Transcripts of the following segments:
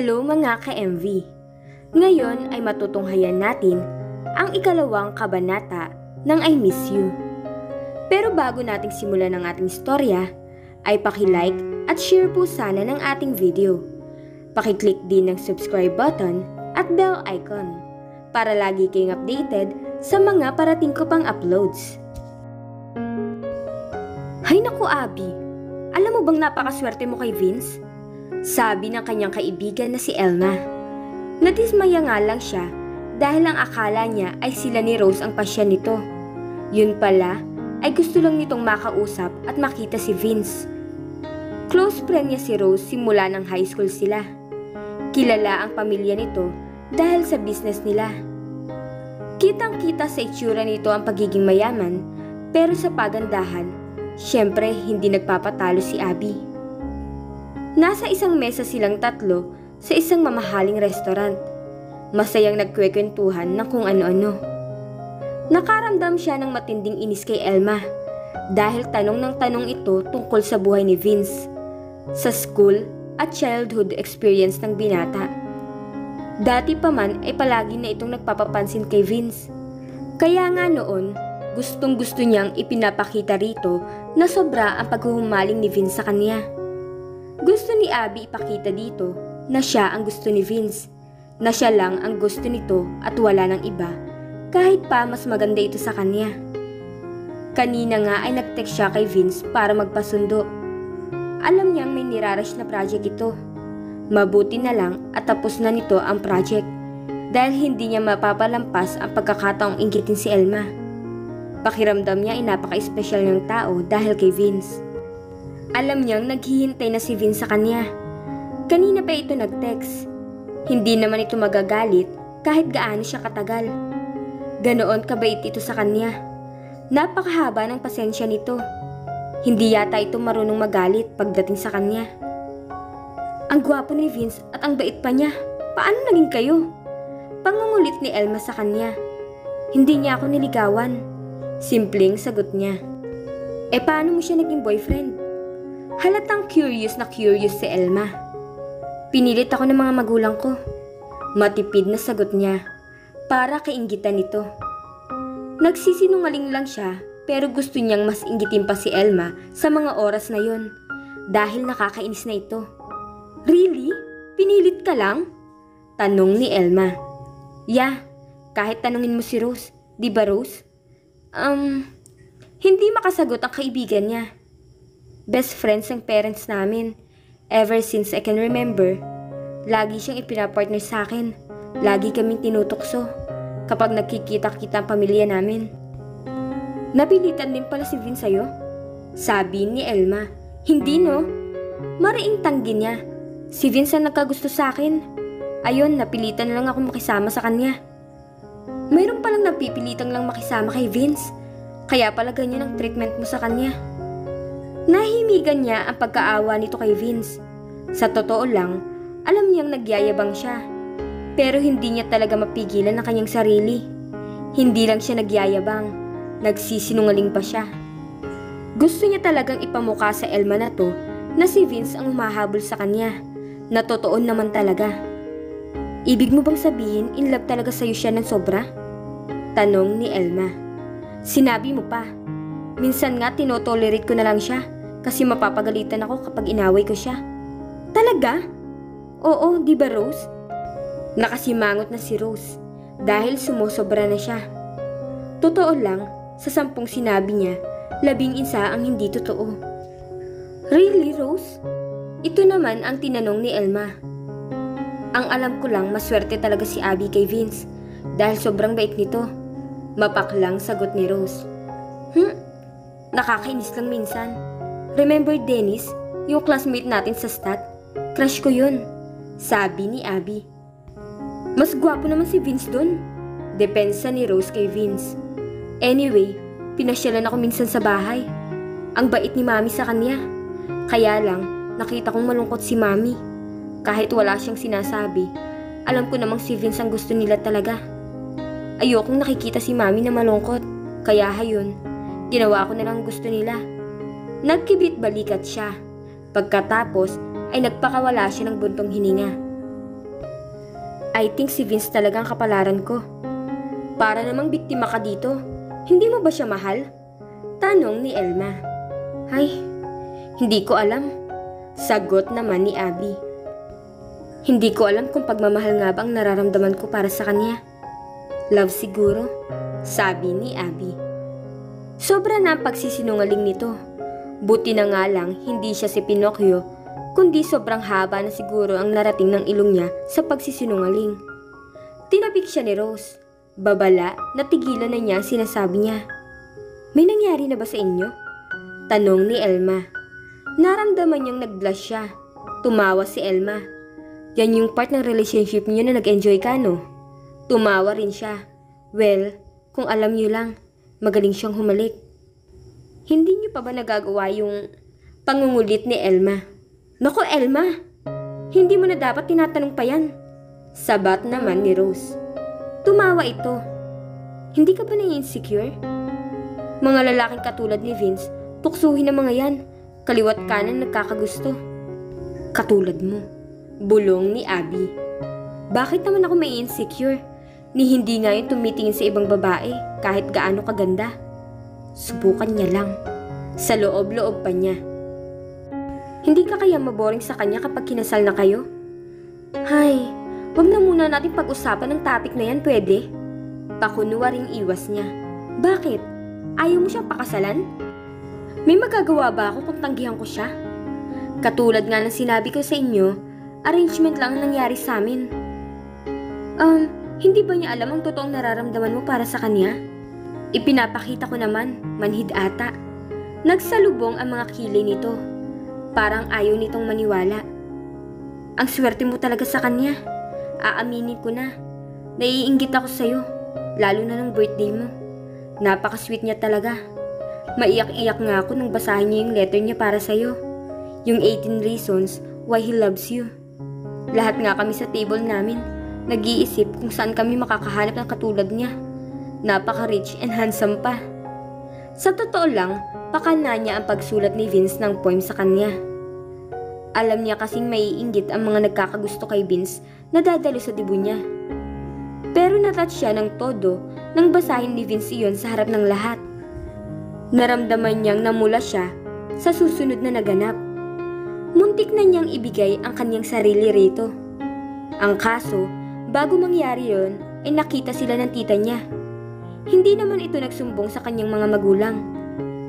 Hello mga ka-MV! Ngayon ay matutunghayan natin ang ikalawang kabanata ng I Miss You. Pero bago nating simulan ang ating istorya, ay paki-like at share po sana ng ating video. Paki-click din ng subscribe button at bell icon para lagi kayong updated sa mga parating ko pang uploads. Hay naku Abby, alam mo bang napakaswerte mo kay Vince? Sabi ng kanyang kaibigan na si Elma. Nadismaya nga lang siya dahil ang akala niya ay sila ni Rose ang pasya nito. Yun pala ay gusto lang nitong makausap at makita si Vince. Close friend niya si Rose simula ng high school sila. Kilala ang pamilya nito dahil sa business nila. Kitang-kita sa itsura nito ang pagiging mayaman, pero sa pagandahan, syempre hindi nagpapatalo si Abby. Nasa isang mesa silang tatlo sa isang mamahaling restaurant. Masayang nagkwekwentuhan ng kung ano-ano. Nakaramdam siya ng matinding inis kay Elma dahil tanong ng tanong ito tungkol sa buhay ni Vince, sa school at childhood experience ng binata. Dati pa man ay palagi na itong nagpapapansin kay Vince. Kaya nga noon, gustong-gusto niyang ipinapakita rito na sobra ang paghuhumaling ni Vince sa kanya. Gusto ni Abby ipakita dito na siya ang gusto ni Vince, na siya lang ang gusto nito at wala ng iba, kahit pa mas maganda ito sa kanya. Kanina nga ay nag-text siya kay Vince para magpasundo. Alam niyang may nirarush na project ito. Mabuti na lang at tapos na nito ang project dahil hindi niya mapapalampas ang pagkakataong inggitin si Elma. Pakiramdam niya ay napaka-espesyal niyang tao dahil kay Vince. Alam niyang naghihintay na si Vince sa kanya. Kanina pa ito nag-text. Hindi naman ito magagalit kahit gaano siya katagal. Ganoon kabait ito sa kanya. Napakahaba ng pasensya nito. Hindi yata ito marunong magalit pagdating sa kanya. Ang gwapo ni Vince at ang bait pa niya. Paano naging kayo? Pangungulit ni Elma sa kanya. Hindi niya ako niligawan. Simpleng sagot niya. Eh paano mo siya naging boyfriend? Halatang curious si Elma. Pinilit ako ng mga magulang ko. Matipid na sagot niya para kainggitan nito. Nagsisinungaling lang siya pero gusto niyang mas inggitin pa si Elma sa mga oras na yon dahil nakakainis na ito. Really? Pinilit ka lang? Tanong ni Elma. Yeah, kahit tanungin mo si Rose. Di ba Rose? Hindi makasagot ang kaibigan niya. Best friends ang parents namin. Ever since I can remember, lagi siyang ipinapartner sa akin. Lagi kaming tinutokso kapag nagkikita-kita ang pamilya namin. Napilitan din pala si Vince sa'yo? Sabi ni Elma. Hindi no? Mariing tanggi niya. Si Vince ang nagkagusto sa akin. Ayun, napilitan na lang ako makisama sa kanya. Mayroon palang napipilitang lang makisama kay Vince. Kaya pala ganyan ang treatment mo sa kanya. Nahimigan niya ang pagkaawa nito kay Vince. Sa totoo lang, alam niyang nagyayabang siya. Pero hindi niya talaga mapigilan ang kanyang sarili. Hindi lang siya nagyayabang, nagsisinungaling pa siya. Gusto niya talagang ipamukha sa Elma na to na si Vince ang humahabol sa kanya, na totoo naman talaga. Ibig mo bang sabihin in love talaga sa'yo siya ng sobra? Tanong ni Elma. Sinabi mo pa. Minsan nga tinotolerate ko na lang siya kasi mapapagalitan ako kapag inaway ko siya. Talaga? Oo, di ba Rose? Nakasimangot na si Rose dahil sumusobra na siya. Totoo lang, sa 10 sinabi niya, 11 ang hindi totoo. Really, Rose? Ito naman ang tinanong ni Elma. Ang alam ko lang, maswerte talaga si Abby kay Vince dahil sobrang bait nito. Mapaklang sagot ni Rose. Nakakainis lang minsan. Remember Dennis, yung classmate natin sa stat? Crush ko yun. Sabi ni Abby. Mas gwapo naman si Vince dun. Depensa ni Rose kay Vince. Anyway, pinasyalan ako minsan sa bahay. Ang bait ni Mami sa kanya. Kaya lang, nakita kong malungkot si Mami. Kahit wala siyang sinasabi, alam ko namang si Vince ang gusto nila talaga. Ayokong nakikita si Mami na malungkot. Kaya hayon, ginawa ko na lang gusto nila. Nagkibit balikat siya. Pagkatapos ay nagpakawala siya ng buntong hininga. I think si Vince talagang kapalaran ko. Para namang biktima ka dito. Hindi mo ba siya mahal? Tanong ni Elma. Ay, hindi ko alam. Sagot naman ni Abby. Hindi ko alam kung pagmamahal nga ba ang nararamdaman ko para sa kanya. Love siguro, sabi ni Abby. Sobra na ang pagsisinungaling nito. Buti na nga lang hindi siya si Pinocchio, kundi sobrang haba na siguro ang narating ng ilong niya sa pagsisinungaling. Tinapik siya ni Rose. Babala na tigilan na niya ang sinasabi niya. May nangyari na ba sa inyo? Tanong ni Elma. Naramdaman niyang nag-blush siya. Tumawa si Elma. Yan yung part ng relationship niyo na nag-enjoy ka, no? Tumawa rin siya. Well, kung alam niyo lang, magaling siyang humalik. Hindi niyo pa ba nagagawa yung pangungulit ni Elma? Naku, Elma! Hindi mo na dapat tinatanong pa yan. Sabat naman ni Rose. Tumawa ito. Hindi ka ba na-insecure? Mga lalaking katulad ni Vince, tuksuhin ang mga yan. Kaliwat kanan nagkakagusto. Katulad mo. Bulong ni Abby. Bakit naman ako may insecure? Ni hindi nga yung tumitingin sa ibang babae kahit gaano kaganda. Subukan niya lang. Sa loob-loob pa niya. Hindi ka kaya maboring sa kanya kapag kinasal na kayo? Hay, wag na muna natin pag-usapan ng topic na yan, pwede? Pakunwaring iwas niya. Bakit? Ayaw mo siyang pakasalan? May magagawa ba ako kung tanggihan ko siya? Katulad nga ng sinabi ko sa inyo, arrangement lang ang nangyari sa amin. Hindi ba niya alam ang totoong nararamdaman mo para sa kanya? Ipinapakita ko naman, manhid ata. Nagsalubong ang mga kilay nito. Parang ayaw nitong maniwala. Ang swerte mo talaga sa kanya. Aaminin ko na. Naiinggit ako sa'yo, lalo na ng birthday mo. Napaka-sweet niya talaga. Maiyak-iyak nga ako nung basahin niya yung letter niya para sa'yo. Yung 18 reasons why he loves you. Lahat nga kami sa table namin, nag-iisip kung saan kami makakahanap ng katulad niya. Napaka-rich and handsome pa. Sa totoo lang, pakana niya ang pagsulat ni Vince ng poem sa kanya. Alam niya kasing maiinggit ang mga nagkakagusto kay Vince na dadalo sa dibu niya. Pero natouch siya ng todo nang basahin ni Vince iyon sa harap ng lahat. Naramdaman niyang namula siya sa susunod na naganap. Muntik na niyang ibigay ang kanyang sarili rito. Ang kaso, bago mangyari yon, ay nakita sila ng tita niya. Hindi naman ito nagsumbong sa kanyang mga magulang.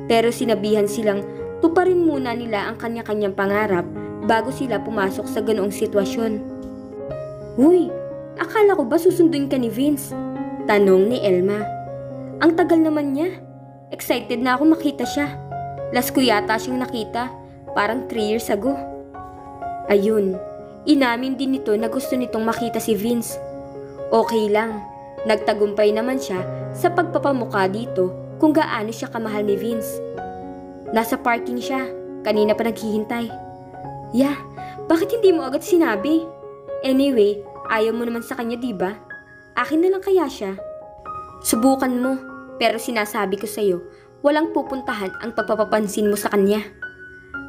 Pero sinabihan silang tuparin muna nila ang kanya-kanyang pangarap bago sila pumasok sa ganoong sitwasyon. Uy, akala ko ba susunduin ka ni Vince? Tanong ni Elma. Ang tagal naman niya. Excited na ako makita siya. Last ko yata siyang nakita, parang 3 years ago. Ayun, inamin din nito na gusto nitong makita si Vince. Okay lang, nagtagumpay naman siya sa pagpapamukha dito kung gaano siya kamahal ni Vince. Nasa parking siya, kanina pa naghihintay. Yeah, bakit hindi mo agad sinabi? Anyway, ayaw mo naman sa kanya, diba? Akin na lang kaya siya. Subukan mo. Pero sinasabi ko sa'yo, walang pupuntahan ang pagpapapansin mo sa kanya.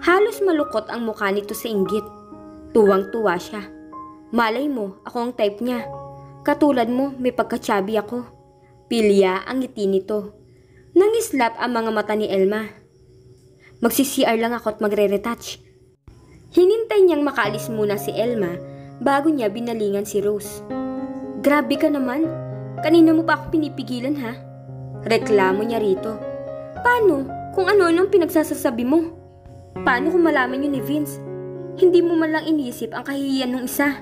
Halos malukot ang mukha nito sa inggit. Tuwang-tuwa siya. Malay mo, ako ang type niya. Katulad mo, may pagka-chubby ako. Pilya ang ngiti nito. Nangislap ang mga mata ni Elma. Magsi-CR lang ako at magre-retouch. Hinintay niyang makaalis muna si Elma bago niya binalingan si Rose. Grabe ka naman. Kanina mo pa ako pinipigilan, ha? Reklamo niya rito. Paano kung ano-ano ang pinagsasasabi mo? Paano kung malaman yun ni Vince? Hindi mo man lang iniisip ang kahihiyan ng isa.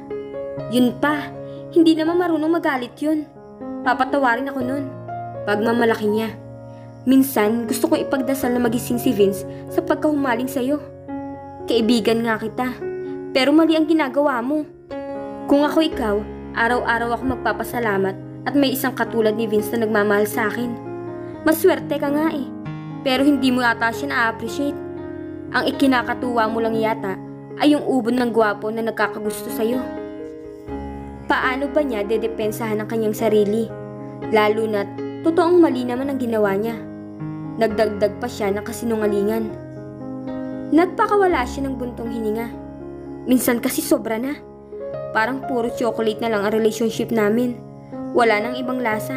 Yun pa, hindi naman marunong magalit yun. Papatawarin ako nun. Pagmamalaki niya. Minsan, gusto ko ipagdasal na magising si Vince sa pagkahumaling sa'yo. Kaibigan nga kita, pero mali ang ginagawa mo. Kung ako ikaw, araw-araw ako magpapasalamat at may isang katulad ni Vince na nagmamahal sa akin. Maswerte ka nga eh, pero hindi mo ata siya na-appreciate. Ang ikinakatuwa mo lang yata ay yung ubod ng gwapo na nagkakagusto sa'yo. Paano ba niya dedepensahan ang kanyang sarili? Lalo na't totoong mali naman ang ginawa niya. Nagdagdag pa siya ng kasinungalingan. Nagpakawala siya ng buntong hininga. Minsan kasi sobra na. Parang puro chocolate na lang ang relationship namin. Wala nang ibang lasa.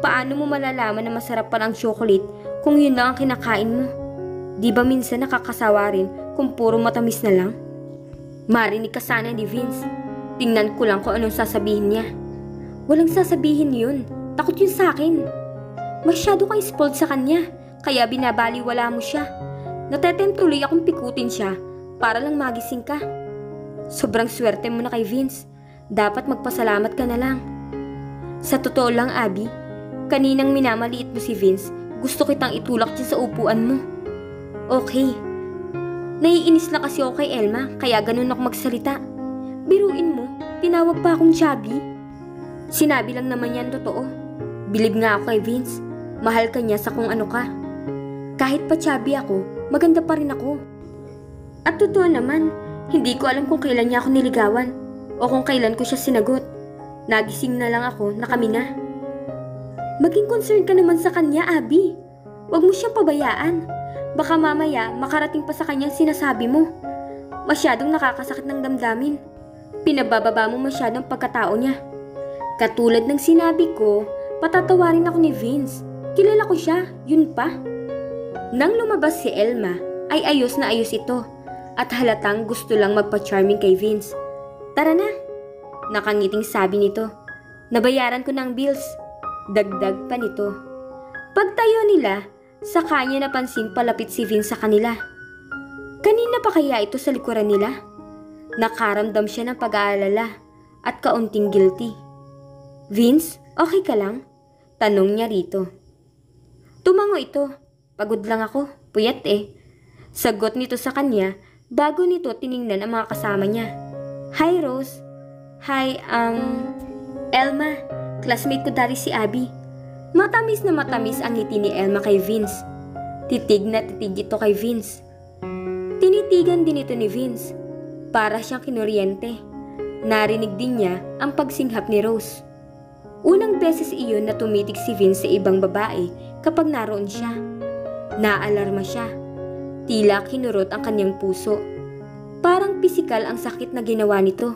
Paano mo malalaman na masarap pa ang chocolate kung yun lang ang kinakain mo? Di ba minsan nakakasawa rin kung puro matamis na lang? Marinig ka sana ni Vince. Tingnan ko lang kung anong sasabihin niya. Walang sasabihin yun. Takot yun sa akin. Masyado kang spoiled sa kanya, kaya binabaliwala mo siya. Natetempt tuloy akong pikutin siya para lang magising ka. Sobrang swerte mo na kay Vince. Dapat magpasalamat ka na lang. Sa totoo lang, Abby, kaninang minamaliit mo si Vince, gusto kitang itulak dyan sa upuan mo. Okay. Naiinis lang kasi ako kay Elma, kaya ganun ako magsalita. Biruin mo, tinawag pa akong chubby. Sinabi lang naman yan totoo. Bilib nga ako kay Vince. Mahal ka niya sa kung ano ka. Kahit pa chubby ako, maganda pa rin ako. At totoo naman, hindi ko alam kung kailan niya ako niligawan o kung kailan ko siya sinagot. Nagising na lang ako na kami na. Maging concerned ka naman sa kanya, Abby. Huwag mo siyang pabayaan. Baka mamaya makarating pa sa kanyang sinasabi mo. Masyadong nakakasakit ng damdamin. Pinabababa mo masyadong pagkatao niya. Katulad ng sinabi ko, patatawarin ako ni Vince. Kilala ko siya, yun pa. Nang lumabas si Elma, ay ayos na ayos ito at halatang gusto lang magpa-charming kay Vince. Tara na, nakangiting sabi nito. Nabayaran ko ng bills. Dagdag pa nito. Pagtayo nila, sa kanya napansin palapit si Vince sa kanila. Kanina pa kaya ito sa likuran nila? Nakaramdam siya ng pag-aalala at kaunting guilty. Vince, okay ka lang? Tanong niya rito. Tumango ito. Pagod lang ako. Puyat eh. Sagot nito sa kanya bago nito tiningnan ang mga kasama niya. Hi Rose. Hi, Elma. Classmate ko dati si Abby. Matamis na matamis ang ngiti ni Elma kay Vince. Titig na titig ito kay Vince. Tinitigan din ito ni Vince. Para siyang kinuryente. Narinig din niya ang pagsinghap ni Rose. Unang beses iyon na tumitig si Vince sa ibang babae kapag naroon siya. Naalarma siya. Tila kinurot ang kanyang puso. Parang pisikal ang sakit na ginawa nito.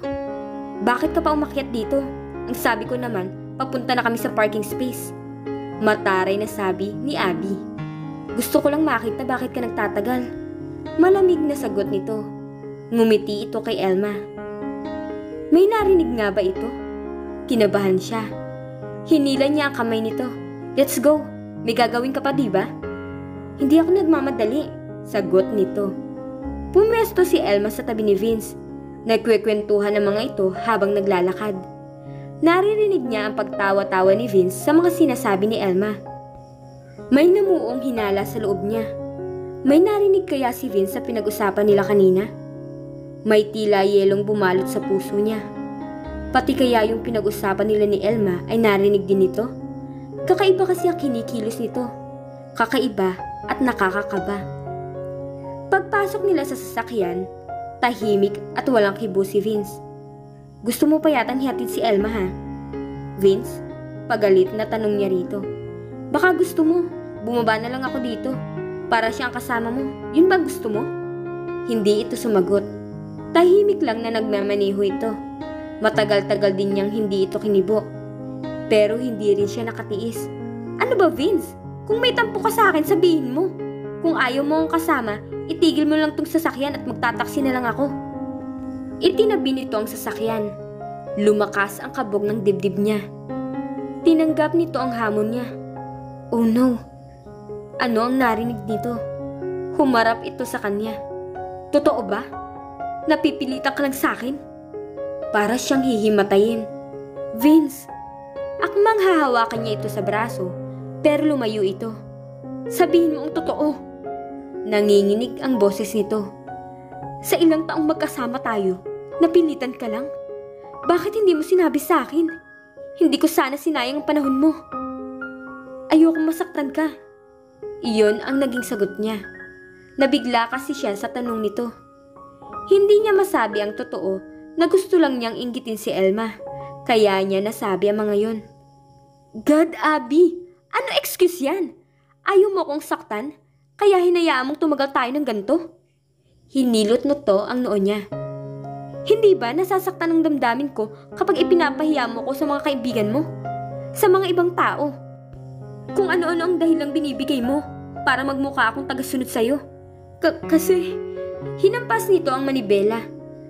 Bakit ka pa umakyat dito? Ang sabi ko naman, papunta na kami sa parking space. Mataray na sabi ni Abby. Gusto ko lang makita bakit ka nagtatagal. Malamig na sagot nito. Ngumiti ito kay Elma. May narinig nga ba ito? Kinabahan siya. Hinila niya ang kamay nito. Let's go. May gagawin ka pa, diba? Hindi ako nagmamadali. Sagot nito. Pumwesto si Elma sa tabi ni Vince. Nagkwekwentuhan ang mga ito habang naglalakad. Naririnig niya ang pagtawa-tawa ni Vince sa mga sinasabi ni Elma. May namuong hinala sa loob niya. May narinig kaya si Vince sa pinag-usapan nila kanina? May tila yelong bumalot sa puso niya. Pati kaya yung pinag-usapan nila ni Elma ay narinig din nito? Kakaiba kasi ang kinikilos nito. Kakaiba at nakakakaba. Pagpasok nila sa sasakyan, tahimik at walang kibo si Vince. Gusto mo pa yatang hihatid si Elma ha? Vince, pagalit na tanong niya rito. Baka gusto mo, bumaba na lang ako dito. Para siyang kasama mo, yun ba gusto mo? Hindi ito sumagot. Tahimik lang na nagmamaneho ito. Matagal-tagal din niyang hindi ito kinibo. Pero hindi rin siya nakatiis. Ano ba Vince? Kung may tampo ka sa akin, sabihin mo. Kung ayaw mo akong kasama, itigil mo lang tong sasakyan at magtataksi na lang ako. Itinabi nito ang sasakyan. Lumakas ang kabog ng dibdib niya. Tinanggap nito ang hamon niya. Oh no! Ano ang narinig nito? Humarap ito sa kanya. Totoo ba? Napipilitan ka lang sa akin? Para siyang hihimatayin. Vince! Akmang hahawakan niya ito sa braso, pero lumayo ito. Sabihin mo ang totoo. Nanginginig ang boses nito. Sa ilang taong magkasama tayo, napilitan ka lang? Bakit hindi mo sinabi sa akin? Hindi ko sana sinayang ang panahon mo. Ayokong masaktan ka. Iyon ang naging sagot niya. Nabigla kasi siya sa tanong nito. Hindi niya masabi ang totoo na gusto lang niyang inggitin si Elma. Kaya niya nasabi ang mga yon. God, Abby! Ano excuse yan? Ayaw mo kong saktan? Kaya hinayaan mong tumagal tayo ng ganito? Hinilot nito ang noo niya. Hindi ba nasasaktan ang damdamin ko kapag ipinapahiya mo ko sa mga kaibigan mo? Sa mga ibang tao? Kung ano-ano ang dahilang binibigay mo para magmukha akong tagasunod sa'yo. Kasi hinampas nito ang manibela.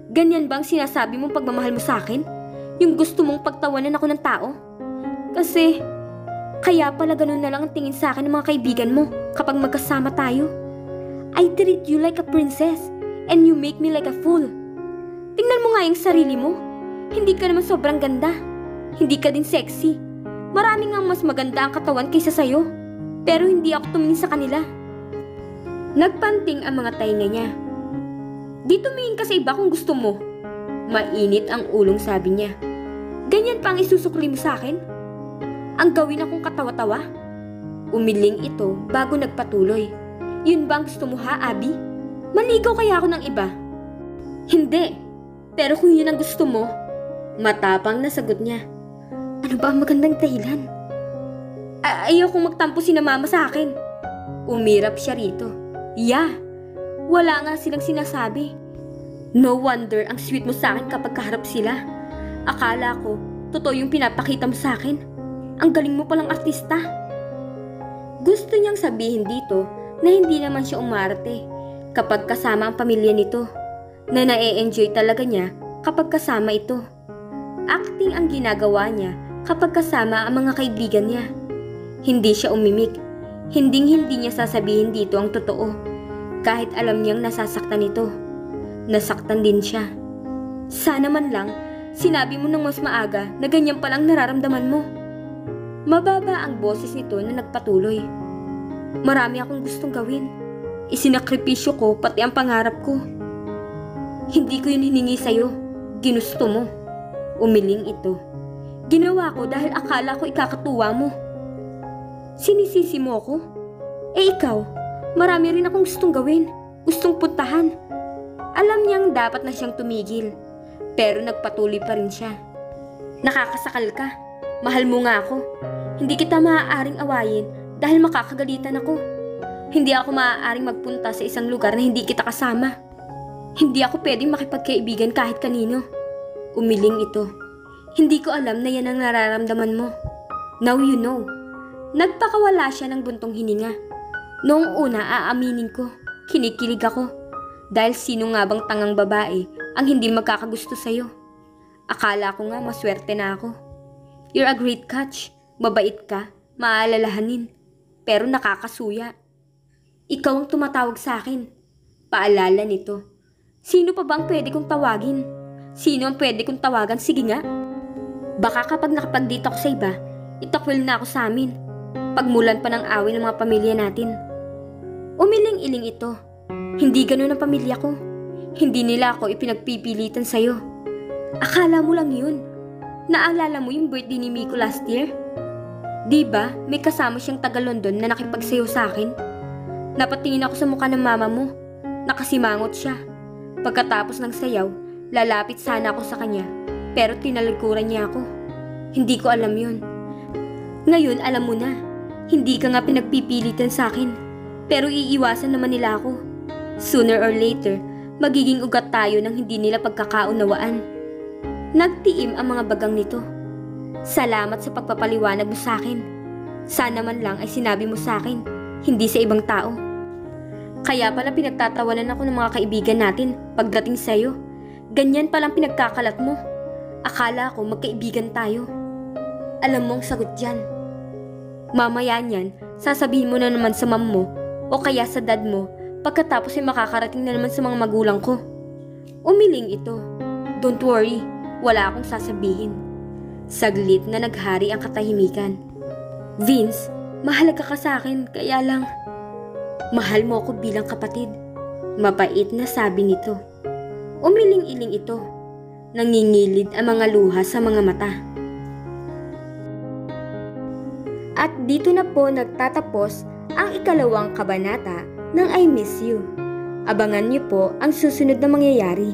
Ganyan bang sinasabi mong pagmamahal mo sa akin? Yung gusto mong pagtawanan ako ng tao? Kasi kaya pala ganun na lang ang tingin sa akin ng mga kaibigan mo kapag magkasama tayo. I treat you like a princess and you make me like a fool. Tingnan mo nga yung sarili mo. Hindi ka naman sobrang ganda. Hindi ka din sexy. Marami nga mas maganda ang katawan kaysa sayo. Pero hindi ako tumingin sa kanila. Nagpanting ang mga tainga niya. Di tumingin ka sa iba kung gusto mo. Mainit ang ulong, sabi niya. Ganyan pa ang isusukli mo sa akin? Ang gawin akong katawa-tawa? Umiling ito bago nagpatuloy. Yun ba ang gusto mo ha, Abby? Maligaw kaya ako ng iba? Hindi. Pero kung yun ang gusto mo, matapang na sagot niya. Ano ba ang magandang dahilan? Ayokong magtampo si na mama sa akin. Umirap siya rito. Yeah, wala nga silang sinasabi. No wonder ang sweet mo sa akin kapag kaharap sila. Akala ko, totoo yung pinapakita mo sa akin. Ang galing mo palang artista. Gusto niyang sabihin dito na hindi naman siya umarte kapag kasama ang pamilya nito. Na na-e-enjoy talaga niya kapag kasama ito. Acting ang ginagawa niya kapag kasama ang mga kaibigan niya. Hindi siya umimik. Hinding-hindi niya sasabihin dito ang totoo. Kahit alam niyang nasasaktan ito. Nasaktan din siya. Sana man lang, sinabi mo ng mas maaga na ganyan palang nararamdaman mo. Mababa ang boses nito na nagpatuloy. Marami akong gustong gawin. Isinakripisyo ko pati ang pangarap ko. Hindi ko yun hiningi sa'yo. Ginusto mo. Umiling ito. Ginawa ko dahil akala ko ikakatuwa mo. Sinisisi mo ako? Ikaw, marami rin akong gustong gawin. Gustong puntahan. Alam niyang dapat na siyang tumigil. Pero nagpatuloy pa rin siya. Nakakasakal ka. Mahal mo nga ako. Hindi kita maaaring awayin dahil makakagalitan ako. Hindi ako maaaring magpunta sa isang lugar na hindi kita kasama. Hindi ako pwedeng makipagkaibigan kahit kanino. Umiling ito. Hindi ko alam na yan ang nararamdaman mo. Now you know. Nagpakawala siya ng buntong hininga. Noong una aaminin ko, kinikilig ako. Dahil sino nga bang tangang babae ang hindi magkakagusto sa'yo? Akala ko nga maswerte na ako. You're a great catch. Mabait ka, maalalahanin. Pero nakakasuya. Ikaw ang tumatawag sa akin. Paalala nito. Sino pa bang pwede kong tawagin? Sino ang pwede kong tawagan? Sige nga. Baka kapag nakapag-date ako sa iba, itakwil na ako sa amin. Pagmulan pa ng away ng mga pamilya natin. Umiling-iling ito. Hindi ganun ang pamilya ko. Hindi nila ako ipinagpipilitan sa'yo. Akala mo lang yun. Naalala mo yung birthday ni Miko last year? Diba may kasama siyang taga-London na nakipagsayaw sa akin? Napatingin ako sa mukha ng mama mo. Nakasimangot siya. Pagkatapos ng sayaw, lalapit sana ako sa kanya, pero tinalikuran niya ako. Hindi ko alam yun. Ngayon alam mo na, hindi ka nga pinagpipilitan sa akin, pero iiwasan naman nila ako. Sooner or later, magiging ugat tayo nang hindi nila pagkakaunawaan. Nagtiim ang mga bagang nito. Salamat sa pagpapaliwanag mo sa akin. Sana man lang ay sinabi mo sa akin, hindi sa ibang tao. Kaya pala pinagtatawanan ako ng mga kaibigan natin pagdating sa'yo. Ganyan palang pinagkakalat mo. Akala ko magkaibigan tayo. Alam mong sagot dyan. Mamaya niyan, sasabihin mo na naman sa mom mo o kaya sa dad mo pagkatapos ay makakarating na naman sa mga magulang ko. Umiling ito. Don't worry, wala akong sasabihin. Saglit na naghari ang katahimikan. Vince, mahalaga ka sa akin, kaya lang... Mahal mo ako bilang kapatid. Mapait na sabi nito. Umiling-iling ito. Nangingilid ang mga luha sa mga mata. At dito na po nagtatapos ang ikalawang kabanata ng I Miss You. Abangan niyo po ang susunod na mangyayari.